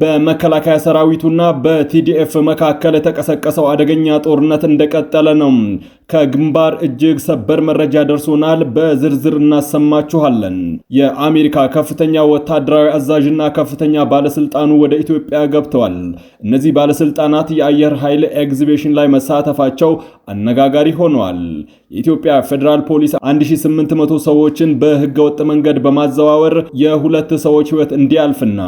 በመከላከያ ሰራዊቱና በቲዲኤፍ መካከል የተቀሰቀሰው አደገኛ ጦርነት እንደቀጠለ ነው። ከግንባር እጅግ ሰበር መረጃ ደርሶናል፣ በዝርዝር እናሰማችኋለን። የአሜሪካ ከፍተኛ ወታደራዊ አዛዥና ከፍተኛ ባለስልጣኑ ወደ ኢትዮጵያ ገብተዋል። እነዚህ ባለስልጣናት የአየር ኃይል ኤግዚቢሽን ላይ መሳተፋቸው አነጋጋሪ ሆነዋል። የኢትዮጵያ ፌዴራል ፖሊስ 1800 ሰዎችን በህገወጥ መንገድ በማዘዋወር የሁለት ሰዎች ህይወት እንዲያልፍና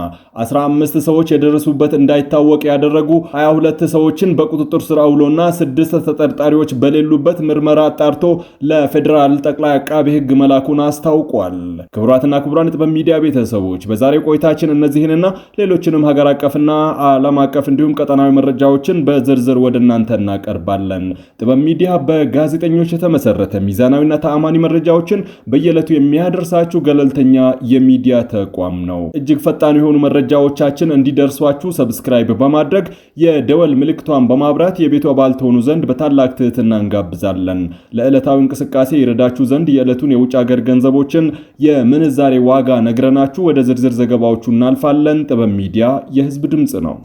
15 ሰዎች የደረሱበት እንዳይታወቅ ያደረጉ 22 ሰዎችን በቁጥጥር ስር አውሎና 6 ተጠርጣሪዎች በሌሉበት ምርመራ አጣርቶ ለፌዴራል ጠቅላይ አቃቤ ህግ መላኩን አስታውቋል። ክቡራትና ክቡራን ጥበብ ሚዲያ ቤተሰቦች በዛሬ ቆይታችን እነዚህንና ሌሎችንም ሀገር አቀፍና ዓለም አቀፍ እንዲሁም ቀጠናዊ መረጃዎችን በዝርዝር ወደ እናንተ እናቀርባለን። ጥበብ ሚዲያ በጋዜጠኞች የተመሰረተ ሚዛናዊና ተአማኒ መረጃዎችን በየዕለቱ የሚያደርሳችሁ ገለልተኛ የሚዲያ ተቋም ነው። እጅግ ፈጣን የሆኑ መረጃዎቻችን እንዲደርሷችሁ ሰብስክራይብ በማድረግ የደወል ምልክቷን በማብራት የቤቱ አባል ትሆኑ ዘንድ በታላቅ ትህትና እንጋብዛለን። ለዕለታዊ እንቅስቃሴ ይረዳችሁ ዘንድ የዕለቱን የውጭ ሀገር ገንዘቦችን የምንዛሬ ዋጋ ነግረናችሁ ወደ ዝርዝር ዘገባዎቹ እናልፋለን። ጥበብ ሚዲያ የህዝብ ድምጽ ነው።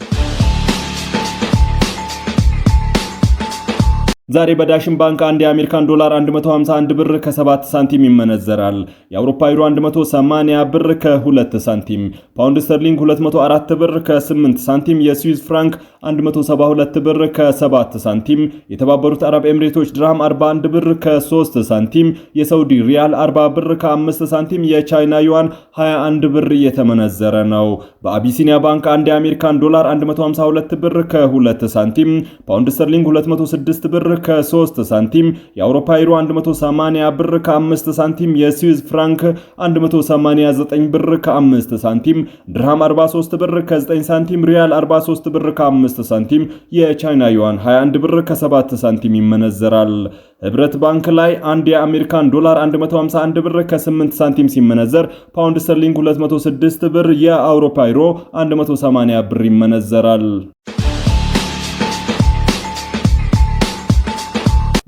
ዛሬ በዳሽን ባንክ አንድ የአሜሪካን ዶላር 151 ብር ከ7 ሳንቲም ይመነዘራል። የአውሮፓ ዩሮ 180 ብር ከ2 ሳንቲም፣ ፓውንድ ስተርሊንግ 204 ብር ከ8 ሳንቲም፣ የስዊዝ ፍራንክ 172 ብር ከ7 ሳንቲም፣ የተባበሩት አረብ ኤምሬቶች ድርሃም 41 ብር ከ3 ሳንቲም፣ የሳውዲ ሪያል 40 ብር ከ5 ሳንቲም፣ የቻይና ዩዋን 21 ብር እየተመነዘረ ነው። በአቢሲኒያ ባንክ አንድ የአሜሪካን ዶላር 152 ብር ከ2 ሳንቲም፣ ፓውንድ ስተርሊንግ 206 ብር ከ3 ሳንቲም፣ የአውሮፓ ዩሮ 180 ብር ከ5 ሳንቲም፣ የስዊዝ ፍራንክ 189 ብር ከ5 ሳንቲም፣ ድርሃም 43 ብር ከ9 ሳንቲም፣ ሪያል 43 ብር ከ5 ሳንቲም፣ የቻይና ዩዋን 21 ብር ከ7 ሳንቲም ይመነዘራል። ህብረት ባንክ ላይ አንድ የአሜሪካን ዶላር 151 ብር ከ8 ሳንቲም ሲመነዘር ፓውንድ ስተርሊንግ 206 ብር፣ የአውሮፓ ዩሮ 180 ብር ይመነዘራል።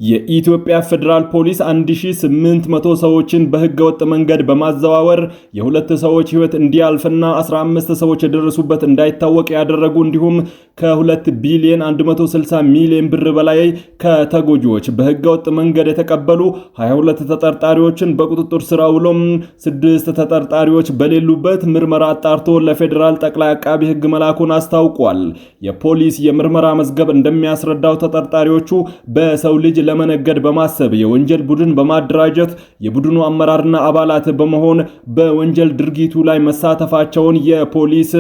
የኢትዮጵያ ፌዴራል ፖሊስ 1800 ሰዎችን በህገወጥ መንገድ በማዘዋወር የሁለት ሰዎች ህይወት እንዲያልፍና 15 ሰዎች የደረሱበት እንዳይታወቅ ያደረጉ እንዲሁም ከ2 ቢሊዮን 160 ሚሊዮን ብር በላይ ከተጎጂዎች በህገወጥ መንገድ የተቀበሉ 22 ተጠርጣሪዎችን በቁጥጥር ስር አውሎም 6 ተጠርጣሪዎች በሌሉበት ምርመራ አጣርቶ ለፌዴራል ጠቅላይ አቃቤ ህግ መላኩን አስታውቋል። የፖሊስ የምርመራ መዝገብ እንደሚያስረዳው ተጠርጣሪዎቹ በሰው ልጅ ለመነገድ በማሰብ የወንጀል ቡድን በማደራጀት የቡድኑ አመራርና አባላት በመሆን በወንጀል ድርጊቱ ላይ መሳተፋቸውን የፖሊስ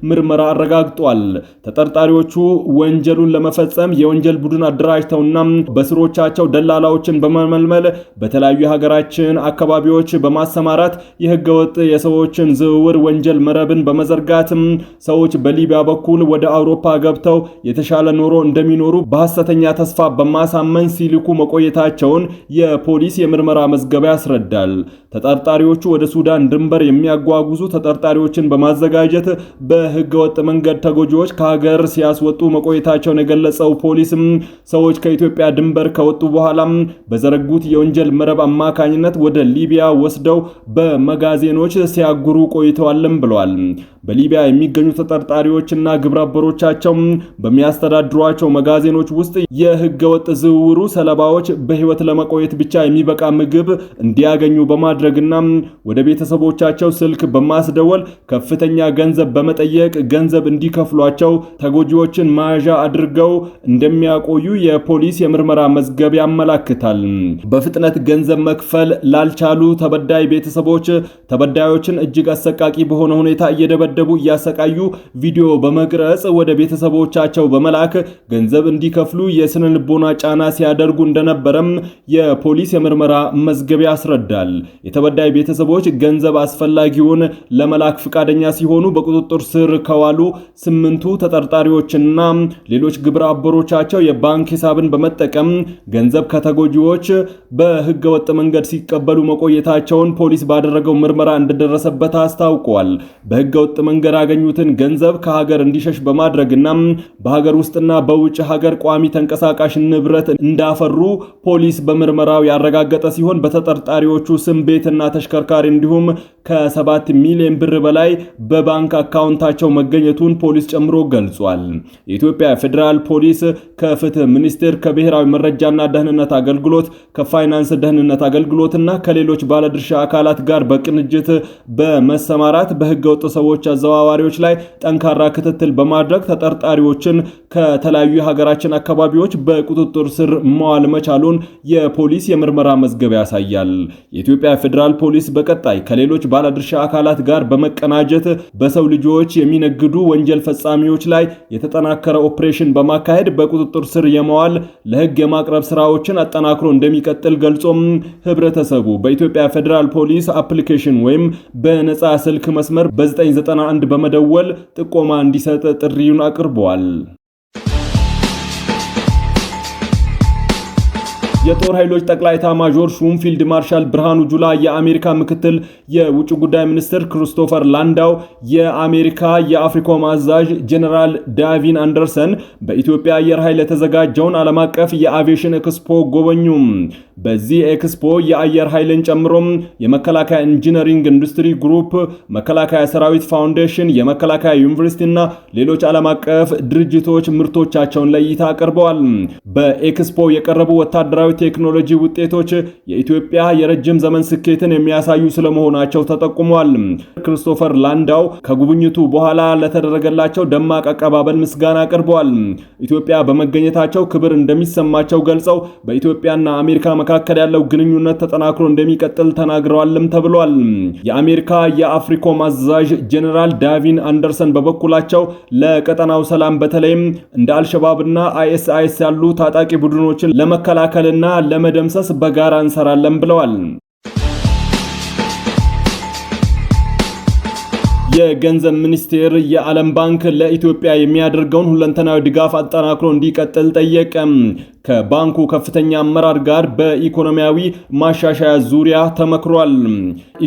ምርመራ አረጋግጧል። ተጠርጣሪዎቹ ወንጀሉን ለመፈጸም የወንጀል ቡድን አደራጅተውና በስሮቻቸው ደላላዎችን በመመልመል በተለያዩ የሀገራችን አካባቢዎች በማሰማራት የህገወጥ የሰዎችን ዝውውር ወንጀል መረብን በመዘርጋት ሰዎች በሊቢያ በኩል ወደ አውሮፓ ገብተው የተሻለ ኑሮ እንደሚኖሩ በሐሰተኛ ተስፋ በማሳመን ሲልኩ መቆየታቸውን የፖሊስ የምርመራ መዝገብ ያስረዳል። ተጠርጣሪዎቹ ወደ ሱዳን ድንበር የሚያጓጉዙ ተጠርጣሪዎችን በማዘጋጀት በህገወጥ መንገድ ተጎጂዎች ከሀገር ሲያስወጡ መቆየታቸውን የገለጸው ፖሊስም ሰዎች ከኢትዮጵያ ድንበር ከወጡ በኋላም በዘረጉት የወንጀል መረብ አማካኝነት ወደ ሊቢያ ወስደው በመጋዘኖች ሲያጉሩ ቆይተዋልም ብለዋል። በሊቢያ የሚገኙ ተጠርጣሪዎችና ግብረ አበሮቻቸው በሚያስተዳድሯቸው መጋዘኖች ውስጥ የህገወጥ ዝውውሩ ሰለባዎች በህይወት ለመቆየት ብቻ የሚበቃ ምግብ እንዲያገኙ በማድረግና ወደ ቤተሰቦቻቸው ስልክ በማስደወል ከፍተኛ ገንዘብ በመጠየቅ ገንዘብ እንዲከፍሏቸው ተጎጂዎችን መያዣ አድርገው እንደሚያቆዩ የፖሊስ የምርመራ መዝገብ ያመላክታል። በፍጥነት ገንዘብ መክፈል ላልቻሉ ተበዳይ ቤተሰቦች ተበዳዮችን እጅግ አሰቃቂ በሆነ ሁኔታ እየደበደቡ እያሰቃዩ ቪዲዮ በመቅረጽ ወደ ቤተሰቦቻቸው በመላክ ገንዘብ እንዲከፍሉ የስነ ልቦና ጫና ሲያደርጉ እንደነበረም የፖሊስ የምርመራ መዝገብ ያስረዳል። የተበዳይ ቤተሰቦች ገንዘብ አስፈላጊውን ለመላክ ፍቃደኛ ሲሆኑ በቁጥጥር ስር ከዋሉ 8ቱ ተጠርጣሪዎችና ሌሎች ግብረ አበሮቻቸው የባንክ ሂሳብን በመጠቀም ገንዘብ ከተጎጂዎች በህገወጥ መንገድ ሲቀበሉ መቆየታቸውን ፖሊስ ባደረገው ምርመራ እንደደረሰበት አስታውቋል። በህገወጥ መንገድ ያገኙትን ገንዘብ ከሀገር እንዲሸሽ በማድረግና በሀገር ውስጥና በውጭ ሀገር ቋሚ ተንቀሳቃሽ ንብረት እንዳፈሩ ፖሊስ በምርመራው ያረጋገጠ ሲሆን በተጠርጣሪዎቹ ስም ቤትና ተሽከርካሪ እንዲሁም ከ7 ሚሊዮን ብር በላይ በባንክ አካውንታቸው መገኘቱን ፖሊስ ጨምሮ ገልጿል። የኢትዮጵያ ፌዴራል ፖሊስ ከፍትህ ሚኒስቴር፣ ከብሔራዊ መረጃና ደህንነት አገልግሎት፣ ከፋይናንስ ደህንነት አገልግሎትና ከሌሎች ባለድርሻ አካላት ጋር በቅንጅት በመሰማራት በህገወጥ ሰዎች አዘዋዋሪዎች ላይ ጠንካራ ክትትል በማድረግ ተጠርጣሪዎችን ከተለያዩ የሀገራችን አካባቢዎች በቁጥጥር ስር መዋል መቻሉን የፖሊስ የምርመራ መዝገብ ያሳያል። የኢትዮጵያ ፌዴራል ፖሊስ በቀጣይ ከሌሎች ባለድርሻ አካላት ጋር በመቀናጀት በሰው ልጆች የሚነግዱ ወንጀል ፈጻሚዎች ላይ የተጠናከረ ኦፕሬሽን በማካሄድ በቁጥጥር ስር የመዋል ለህግ የማቅረብ ስራዎችን አጠናክሮ እንደሚቀጥል ገልጾም ህብረተሰቡ በኢትዮጵያ ፌዴራል ፖሊስ አፕሊኬሽን ወይም በነፃ ስልክ መስመር በ991 በመደወል ጥቆማ እንዲሰጥ ጥሪውን አቅርበዋል። የጦር ኃይሎች ጠቅላይ ኤታማዦር ሹም ፊልድ ማርሻል ብርሃኑ ጁላ፣ የአሜሪካ ምክትል የውጭ ጉዳይ ሚኒስትር ክሪስቶፈር ላንዳው፣ የአሜሪካ የአፍሪኮም አዛዥ ጄኔራል ዳቪን አንደርሰን በኢትዮጵያ አየር ኃይል የተዘጋጀውን ዓለም አቀፍ የአቪዬሽን ኤክስፖ ጎበኙ። በዚህ ኤክስፖ የአየር ኃይልን ጨምሮም የመከላከያ ኢንጂነሪንግ ኢንዱስትሪ ግሩፕ፣ መከላከያ ሰራዊት ፋውንዴሽን፣ የመከላከያ ዩኒቨርሲቲና ሌሎች ዓለም አቀፍ ድርጅቶች ምርቶቻቸውን ለእይታ አቅርበዋል። በኤክስፖ የቀረቡ ወታደራዊ ቴክኖሎጂ ውጤቶች የኢትዮጵያ የረጅም ዘመን ስኬትን የሚያሳዩ ስለመሆናቸው ተጠቁሟል። ክሪስቶፈር ላንዳው ከጉብኝቱ በኋላ ለተደረገላቸው ደማቅ አቀባበል ምስጋና አቅርበዋል። ኢትዮጵያ በመገኘታቸው ክብር እንደሚሰማቸው ገልጸው በኢትዮጵያና አሜሪካ መካከል ያለው ግንኙነት ተጠናክሮ እንደሚቀጥል ተናግረዋልም ተብሏል። የአሜሪካ የአፍሪኮም አዛዥ ጄኔራል ዳቪን አንደርሰን በበኩላቸው ለቀጠናው ሰላም በተለይም እንደ አልሸባብና አይኤስአይኤስ ያሉ ታጣቂ ቡድኖችን ለመከላከልና ለመደምሰስ በጋራ እንሰራለን ብለዋል። የገንዘብ ሚኒስቴር የዓለም ባንክ ለኢትዮጵያ የሚያደርገውን ሁለንተናዊ ድጋፍ አጠናክሮ እንዲቀጥል ጠየቀ። ከባንኩ ከፍተኛ አመራር ጋር በኢኮኖሚያዊ ማሻሻያ ዙሪያ ተመክሯል።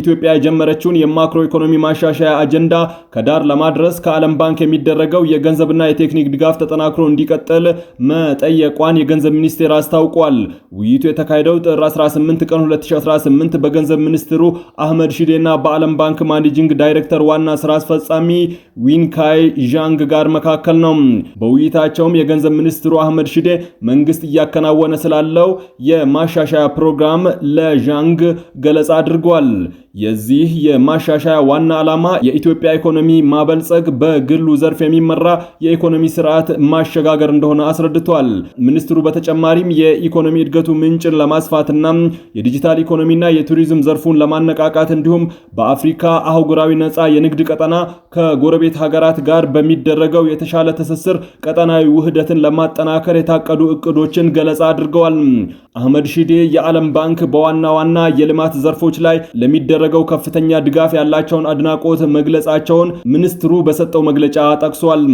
ኢትዮጵያ የጀመረችውን የማክሮ ኢኮኖሚ ማሻሻያ አጀንዳ ከዳር ለማድረስ ከዓለም ባንክ የሚደረገው የገንዘብና የቴክኒክ ድጋፍ ተጠናክሮ እንዲቀጥል መጠየቋን የገንዘብ ሚኒስቴር አስታውቋል። ውይይቱ የተካሄደው ጥር 18 ቀን 2018 በገንዘብ ሚኒስትሩ አህመድ ሺዴና በዓለም ባንክ ማኔጂንግ ዳይሬክተር ዋና ስራ አስፈጻሚ ዊንካይ ዣንግ ጋር መካከል ነው። በውይይታቸውም የገንዘብ ሚኒስትሩ አህመድ ሺዴ መንግስት እያከናወነ ስላለው የማሻሻያ ፕሮግራም ለዣንግ ገለጻ አድርጓል። የዚህ የማሻሻያ ዋና ዓላማ የኢትዮጵያ ኢኮኖሚ ማበልጸግ፣ በግሉ ዘርፍ የሚመራ የኢኮኖሚ ስርዓት ማሸጋገር እንደሆነ አስረድቷል። ሚኒስትሩ በተጨማሪም የኢኮኖሚ እድገቱ ምንጭን ለማስፋትና የዲጂታል ኢኮኖሚና የቱሪዝም ዘርፉን ለማነቃቃት እንዲሁም በአፍሪካ አህጉራዊ ነፃ የንግድ ቀጠና ከጎረቤት ሀገራት ጋር በሚደረገው የተሻለ ትስስር ቀጠናዊ ውህደትን ለማጠናከር የታቀዱ እቅዶችን ገለጻ አድርገዋል። አህመድ ሺዴ የዓለም ባንክ በዋና ዋና የልማት ዘርፎች ላይ ለሚደረገው ከፍተኛ ድጋፍ ያላቸውን አድናቆት መግለጻቸውን ሚኒስትሩ በሰጠው መግለጫ ጠቅሷል።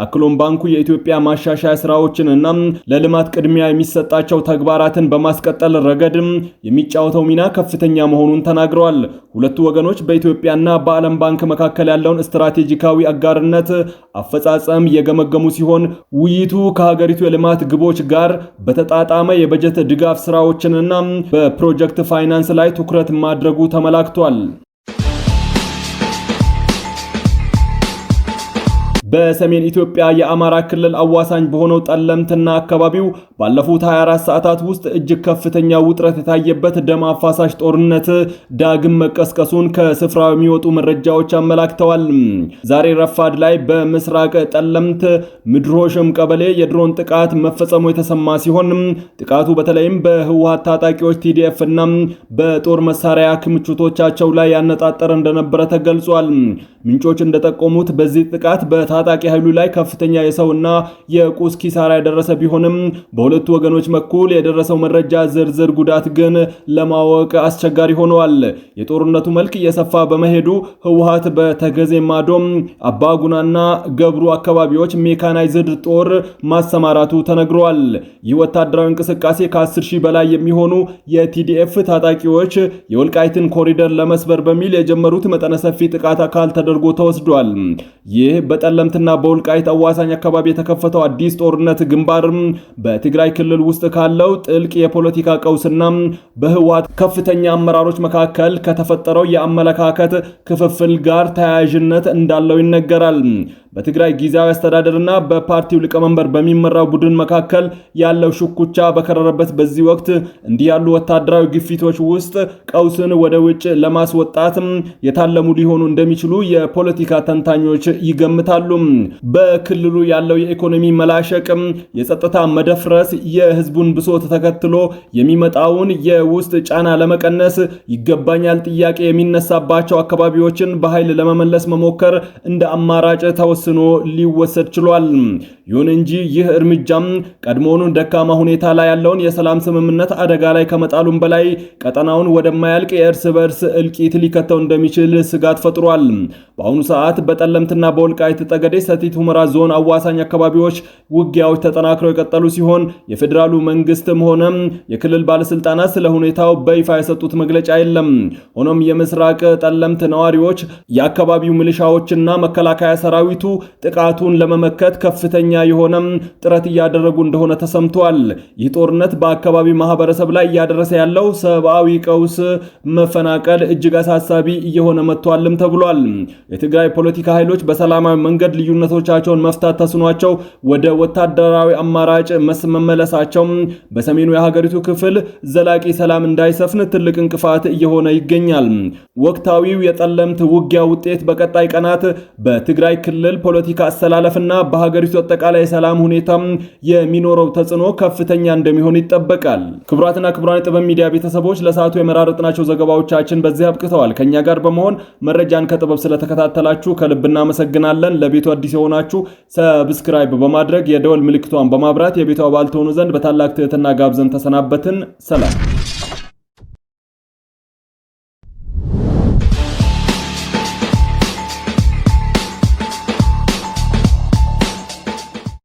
አክሎም ባንኩ የኢትዮጵያ ማሻሻያ ስራዎችን እና ለልማት ቅድሚያ የሚሰጣቸው ተግባራትን በማስቀጠል ረገድ የሚጫወተው ሚና ከፍተኛ መሆኑን ተናግረዋል። ሁለቱ ወገኖች በኢትዮጵያና በዓለም ባንክ መካከል ያለውን ስትራቴጂካዊ አጋርነት አፈጻጸም የገመገሙ ሲሆን ውይይቱ ከሀገሪቱ የልማት ግቦች ጋር በተጣጣመ የበጀት ድጋፍ ስራዎችንና በፕሮጀክት ፋይናንስ ላይ ትኩረት ማድረጉ ተመላክቷል። በሰሜን ኢትዮጵያ የአማራ ክልል አዋሳኝ በሆነው ጠለምትና አካባቢው ባለፉት 24 ሰዓታት ውስጥ እጅግ ከፍተኛ ውጥረት የታየበት ደም አፋሳሽ ጦርነት ዳግም መቀስቀሱን ከስፍራው የሚወጡ መረጃዎች አመላክተዋል። ዛሬ ረፋድ ላይ በምስራቅ ጠለምት ምድሮሽም ቀበሌ የድሮን ጥቃት መፈጸሙ የተሰማ ሲሆን ጥቃቱ በተለይም በህወሓት ታጣቂዎች TDF እና በጦር መሳሪያ ክምችቶቻቸው ላይ ያነጣጠረ እንደነበረ ተገልጿል። ምንጮች እንደጠቆሙት በዚህ ጥቃት በታጣቂ ኃይሉ ላይ ከፍተኛ የሰውና የቁስ ኪሳራ የደረሰ ቢሆንም በሁለቱ ወገኖች በኩል የደረሰው መረጃ ዝርዝር ጉዳት ግን ለማወቅ አስቸጋሪ ሆኗል። የጦርነቱ መልክ እየሰፋ በመሄዱ ህወሓት በተገዜ ማዶም አባጉናና ገብሩ አካባቢዎች ሜካናይዝድ ጦር ማሰማራቱ ተነግሯል። ይህ ወታደራዊ እንቅስቃሴ ከ10 ሺህ በላይ የሚሆኑ የቲዲኤፍ ታጣቂዎች የወልቃይትን ኮሪደር ለመስበር በሚል የጀመሩት መጠነ ሰፊ ጥቃት አካል ተደርጎ ተወስዷል። ይህ በጠለምትና በወልቃይት አዋሳኝ አካባቢ የተከፈተው አዲስ ጦርነት ግንባር በትግራይ ክልል ውስጥ ካለው ጥልቅ የፖለቲካ ቀውስና በህወሓት ከፍተኛ አመራሮች መካከል ከተፈጠረው የአመለካከት ክፍፍል ጋር ተያያዥነት እንዳለው ይነገራል። በትግራይ ጊዜያዊ አስተዳደርና በፓርቲው ሊቀመንበር በሚመራው ቡድን መካከል ያለው ሽኩቻ በከረረበት በዚህ ወቅት እንዲህ ያሉ ወታደራዊ ግፊቶች ውስጥ ቀውስን ወደ ውጭ ለማስወጣት የታለሙ ሊሆኑ እንደሚችሉ የፖለቲካ ተንታኞች ይገምታሉ። በክልሉ ያለው የኢኮኖሚ መላሸቅ፣ የጸጥታ መደፍረስ የህዝቡን ብሶት ተከትሎ የሚመጣውን የውስጥ ጫና ለመቀነስ ይገባኛል ጥያቄ የሚነሳባቸው አካባቢዎችን በኃይል ለመመለስ መሞከር እንደ አማራጭ ተወስኖ ሊወሰድ ችሏል። ይሁን እንጂ ይህ እርምጃም ቀድሞውኑ ደካማ ሁኔታ ላይ ያለውን የሰላም ስምምነት አደጋ ላይ ከመጣሉም በላይ ቀጠናውን ወደማያልቅ የእርስ በርስ እልቂት ሊከተው እንደሚችል ስጋት ፈጥሯል። በአሁኑ ሰዓት በጠለምትና በወልቃይት ጠገዴ ሰቲት ሁመራ ዞን አዋሳኝ አካባቢዎች ውጊያዎች ተጠናክረው የቀጠሉ ሲሆን የፌዴራሉ መንግስትም ሆነ የክልል ባለስልጣናት ስለ ሁኔታው በይፋ የሰጡት መግለጫ የለም። ሆኖም የምስራቅ ጠለምት ነዋሪዎች የአካባቢው ሚሊሻዎችና መከላከያ ሰራዊቱ ጥቃቱን ለመመከት ከፍተኛ የሆነ ጥረት እያደረጉ እንደሆነ ተሰምቷል። ይህ ጦርነት በአካባቢው ማህበረሰብ ላይ እያደረሰ ያለው ሰብአዊ ቀውስ፣ መፈናቀል እጅግ አሳሳቢ እየሆነ መጥቷልም ተብሏል። የትግራይ ፖለቲካ ኃይሎች በሰላማዊ መንገድ ልዩነቶቻቸውን መፍታት ተስኗቸው ወደ ወታደራዊ አማራጭ መመለሳቸው በሰሜኑ የሀገሪቱ ክፍል ዘላቂ ሰላም እንዳይሰፍን ትልቅ እንቅፋት እየሆነ ይገኛል። ወቅታዊው የጠለምት ውጊያ ውጤት በቀጣይ ቀናት በትግራይ ክልል ፖለቲካ አስተላለፍና በሀገሪቱ አጠቃላይ ሰላም ሁኔታ የሚኖረው ተጽዕኖ ከፍተኛ እንደሚሆን ይጠበቃል። ክቡራትና ክቡራን የጥበብ ሚዲያ ቤተሰቦች ለሰዓቱ የመራረጥናቸው ዘገባዎቻችን በዚህ አብቅተዋል። ከኛ ጋር በመሆን መረጃን ከጥበብ ስለተከታተላችሁ ከልብ እናመሰግናለን። ለቤቱ አዲስ የሆናችሁ ሰብስክራይብ በማድረግ የደወል ምልክቷን በማብራት የቤቱ አባል ትሆኑ ዘንድ በታላቅ ትህትና ጋብዘን ተሰናበትን። ሰላም።